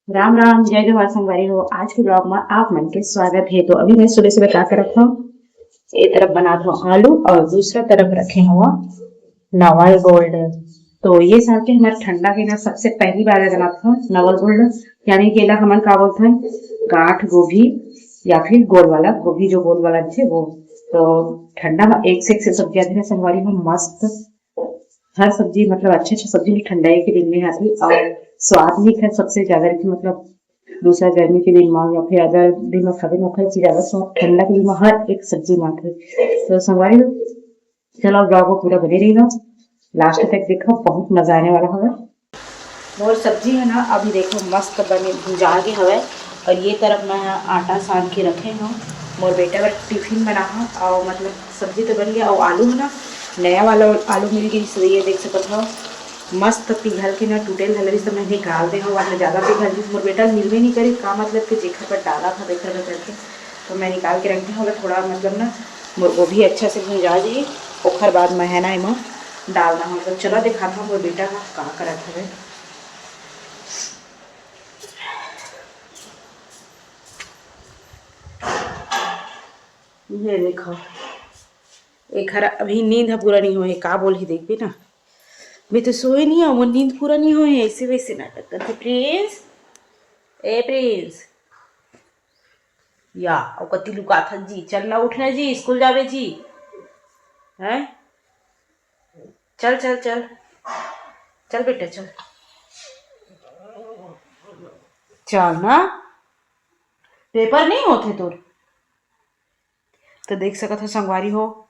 राम राम जय जवाहर संगवारी हो। आज के ब्लॉग में आप मन के स्वागत है। तो अभी मैं सुबह सुबह क्या कर रखा हूँ, एक तरफ बना दो आलू और दूसरा तरफ रखे हुआ नवल गोल्ड। तो ये साल के हमारे ठंडा के ना सबसे पहली बार बना था नवल गोल्ड, यानी कि एला हमन का बोलते हैं गांठ गोभी या फिर गोल वाला गोभी, जो गोल वाला थे वो। तो ठंडा में एक से सब्जियां थे संगवारी में मस्त। हर सब्जी मतलब अच्छे अच्छे सब्जी ठंडाई के दिन में आती और स्वाद भी है सबसे ज्यादा रखी, मतलब दूसरा गर्मी के दिन में या फिर अगर दिन में खाते में खाई ज्यादा स्वाद ठंडा के दिन में हर एक सब्जी में आती। तो संगवारी चलो ब्लॉग को पूरा बने रहेगा, लास्ट तक देखो, बहुत मजा आने वाला होगा। मोर सब्जी है ना अभी देखो मस्त बने भुजा के हवे, और ये तरफ मैं आटा सान के रखे हूँ। मोर बेटा का टिफिन बना हूँ और मतलब सब्जी तो बन गया। और आलू है ना नया वाला आलू मिल गई, सो ये देख सकते हो मस्त पिघल के ना टूटेल हलरी से मैं निकाल दे हूँ, वरना ज़्यादा पिघल जी मोर बेटा मिलवे नहीं करी का मतलब कि जेखर पर डाला था देखर में करके, तो मैं निकाल के रखती हूँ। थोड़ा मतलब ना वो भी अच्छा से भुजा जाए, ओखर बाद मैं है ना इमा डालना हूँ। तो चलो दिखाता हूँ मोर बेटा का करत हवे। ये देखो एक हरा अभी नींद है पूरा नहीं हुई, का बोल ही देख भी ना, मैं तो सोए नहीं हूँ, वो नींद पूरा नहीं हुई, ऐसे वैसे नाटक करते। प्रिंस ए प्रिंस या और कति लुका था जी, चलना उठना जी, स्कूल जावे जी हैं, चल चल चल चल बेटा चल चल ना, पेपर नहीं होते तो देख सकत हो संगवारी हो।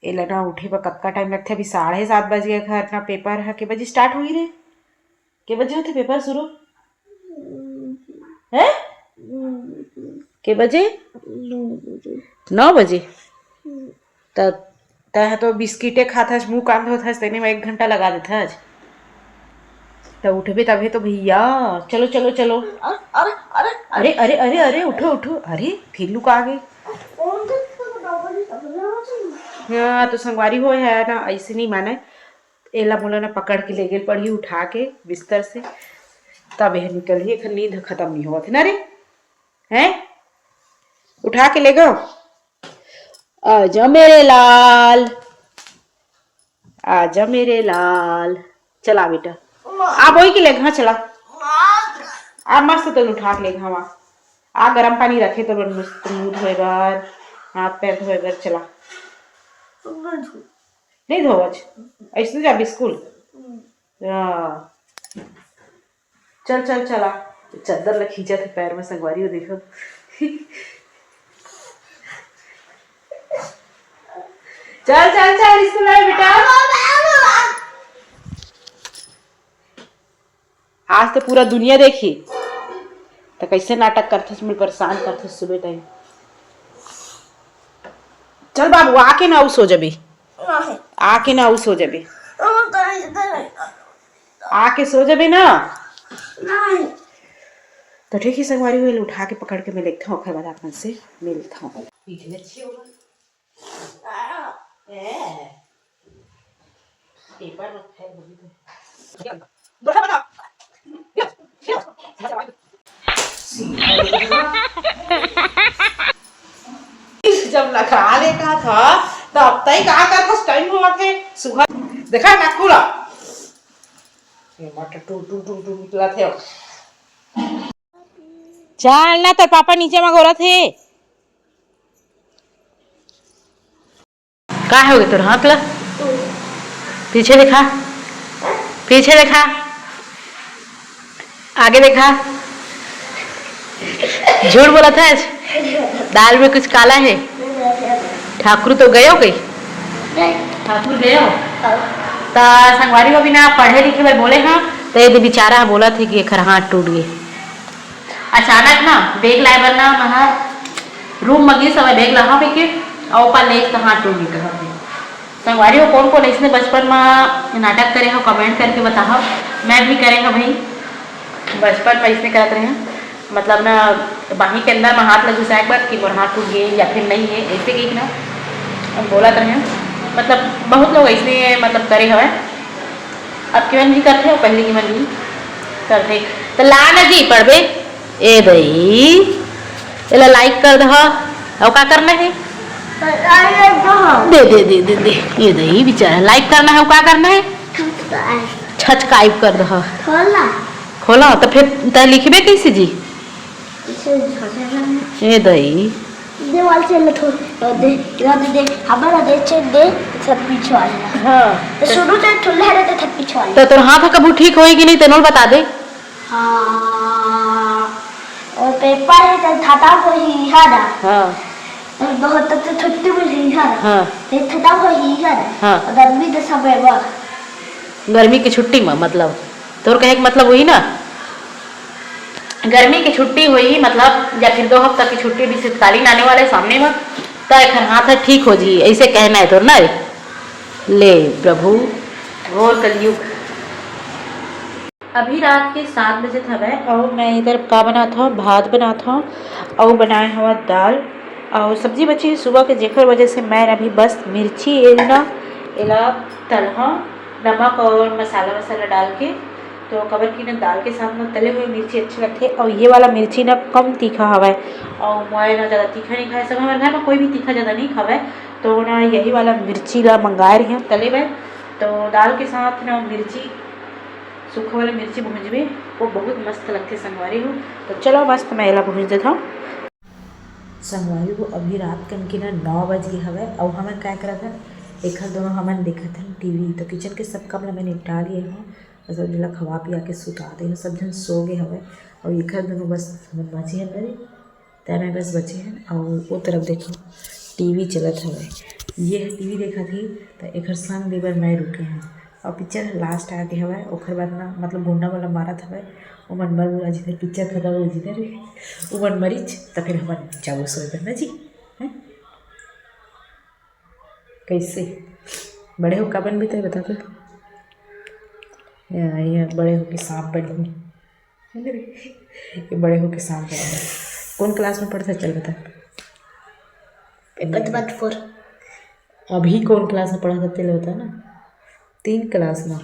ए लगा उठे पर कतका टाइम लगते, अभी 7:30 बज गए घर ना, पेपर है के बजे स्टार्ट हुई रे, के बजे होते पेपर शुरू है, के बजे 9 बजे। तह तो बिस्किटे खाता मुँह कांद होता तेने में 1 घंटा लगा देता। तो उठबे तभी तो भैया, चलो चलो चलो, अरे अरे अरे अरे अरे अरे उठो उठो, अरे फिर लुक आ गई। हाँ तो संगवारी हो है ना, ऐसे नहीं माने, एला बोला ना पकड़ के ले गए पड़ी उठा के बिस्तर से, तब यह निकल ही नींद खत्म नहीं हुआ थे ना रे, हैं उठा के ले गो। आजा मेरे लाल, आजा मेरे लाल, चला बेटा आप वही के ले, हाँ चला आप मस्त तो उठा के ले वहाँ आ, गर्म पानी रखे तो मुंह धोए बर हाथ पैर धोए बर, चला नहीं धोवज ऐसे जा स्कूल, चल चल चला, चद्दर ल खींचा थे पैर में संगवारी हो देखो। चल चल चल स्कूल आए बेटा, आज तो पूरा दुनिया देखी तो कैसे नाटक करते मुझे परेशान करते सुबह टाइम। चल बाबू आके ना सो जबी, आके ना सो जबी, आके सो जबी ना, तो ठीक है संगवारी हुई उठा के पकड़ के मैं देखता हूँ, बाद आपन से मिलता हूँ। जब लगा लेका था तब तक का कर टाइम हुआ थे सुबह देखा ना खुला ये मटर टू टू टू टू निकला थे। चल ना तेरे पापा नीचे में गोरा थे, का हो गया तोर हाथ ला, पीछे देखा, पीछे देखा, आगे देखा, झूठ बोला था आज, दाल में कुछ काला है। ठाकुर तो गए हो गई, ठाकुर गए हो तो संगवारी को भी ना पढ़े लिखे में बोले हाँ, तो ये बेचारा बोला थे कि एक हाथ टूट गए अचानक ना, बैग लाए बना महा रूम में गई समय बैग लहा पे के और पर ले तो हाथ टूट गई। संगवारी को कौन कौन इसने बचपन में नाटक करे हो कमेंट करके बताओ, मैं भी करे हो भाई बचपन में इसने करते रहे, मतलब ना बाही के अंदर में हाथ लग घुसा एक बार कि मोर हाथ टूट गए या फिर नहीं है ऐसे कि ना बोला रहे, मतलब बहुत लोग ऐसे मतलब करे हुए, अब की मन भी करते हो पहले की मन भी करते, तो ला ना जी पढ़बे ए दई एला लाइक कर दह और का करना है दे दे दे दे दे ये दई बेचारा लाइक करना है और का करना है सब्सक्राइब कर दह खोला तो फिर तय लिखबे कैसे जी ए दई देवाल से दे दे हमारा दे चेक दे सब पीछे वाला हां तो शुरू से ठुल्ला है तो सब पीछे वाला तो तोर हाथ कब ठीक होई कि नहीं तेनोल बता दे हां और पेपर है तो खाता को ही हारा हां और बहुत तो छुट्टी मिल रही है हां ते खाता को ही हारा हां गर्मी तो सब है बा गर्मी की छुट्टी में मतलब तोर कहे के मतलब हुई ना गर्मी की छुट्टी हुई मतलब या फिर 2 हफ्ता की छुट्टी भी शीतकालीन आने वाले सामने में तो एक हाथ ठीक हो जी ऐसे कहना है तो ना ले प्रभु और कलयुग अभी रात के 7 बजे था वह और मैं इधर का बना था भात बना था और बनाया हुआ दाल और सब्जी बची सुबह के जेकर वजह से मैं अभी बस मिर्ची इला तलहा नमक और मसाला वसाला डाल के तो कवर की ना दाल के साथ में तले हुए मिर्ची अच्छे लगते और ये वाला मिर्ची ना कम तीखा हवा है और मैं ना ज़्यादा तीखा नहीं खाए सब हमारे घर में कोई भी तीखा ज़्यादा नहीं खावा है तो ना यही वाला मिर्ची ला मंगाए रही हैं तले हुए तो दाल के साथ ना मिर्ची सूखा वाला मिर्ची भूंजबे वो बहुत मस्त लगते संगवारी हो तो चलो मस्त मैं एला भूंज देता हूँ संगवारी हो अभी रात कन के ना 9 बज गए हवे और हमें क्या करा था एक दोनों हमन देखा था टीवी तो किचन के सब काम मैंने निपटा लिए हैं सब जिला खवा पिया के सुता दे सब जन सो गए हवे और एक दोनों बस हमन बचे हैं मेरे तैना बस बचे हैं और वो तरफ देखो टीवी चलत हवे ये टीवी देखा थी तो एक संग देवर मैं रुके हैं और पिक्चर लास्ट आके हवे ओखर बाद ना मतलब गुंडा वाला मारा था वो मन मर जिधर पिक्चर खत्म हो जिधर वो मन मरीच तो फिर हम जाओ सोए करना जी है कैसे बड़े हो कबन भी तो बता दो ये बड़े हो के सांप बनी ये बड़े हो के सांप बनी कौन क्लास में पढ़ता चल बता बट फोर अभी कौन क्लास में पढ़ा था चल बता ना 3 क्लास में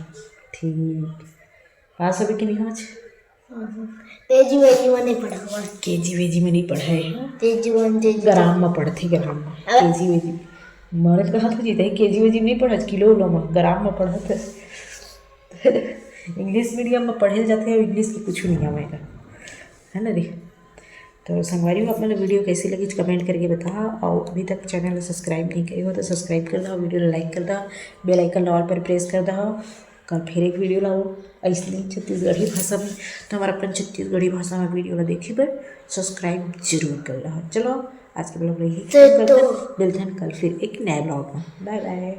ठीक पास अभी कि नहीं आज तेजी वेजी में नहीं पढ़ा हुआ केजी वेजी में नहीं पढ़ा है तेजी ग्राम में पढ़ते ग्राम में केजी वेजी मरद कहा था जीता केजी वेजी में नहीं पढ़ा किलो उलो में ग्राम में पढ़ा था इंग्लिश मीडियम में पढ़े जाते हैं इंग्लिश की कुछ नहीं आएगा है ना रे तो संगवारी हो आप मतलब वीडियो कैसी लगी कमेंट करके बता और अभी तक चैनल सब्सक्राइब नहीं करे हो तो सब्सक्राइब कर दो वीडियो लाइक कर दो बेल आइकन ऑल पर प्रेस कर दो कल फिर एक वीडियो लाओ ऐसे छत्तीसगढ़ी भाषा में तो हमारा अपन छत्तीसगढ़ी भाषा में वीडियो ला देखी पर सब्सक्राइब जरूर कर रहा चलो आज के ब्लॉग यही मिलते हैं कल फिर एक नए ब्लॉग में बाय बाय।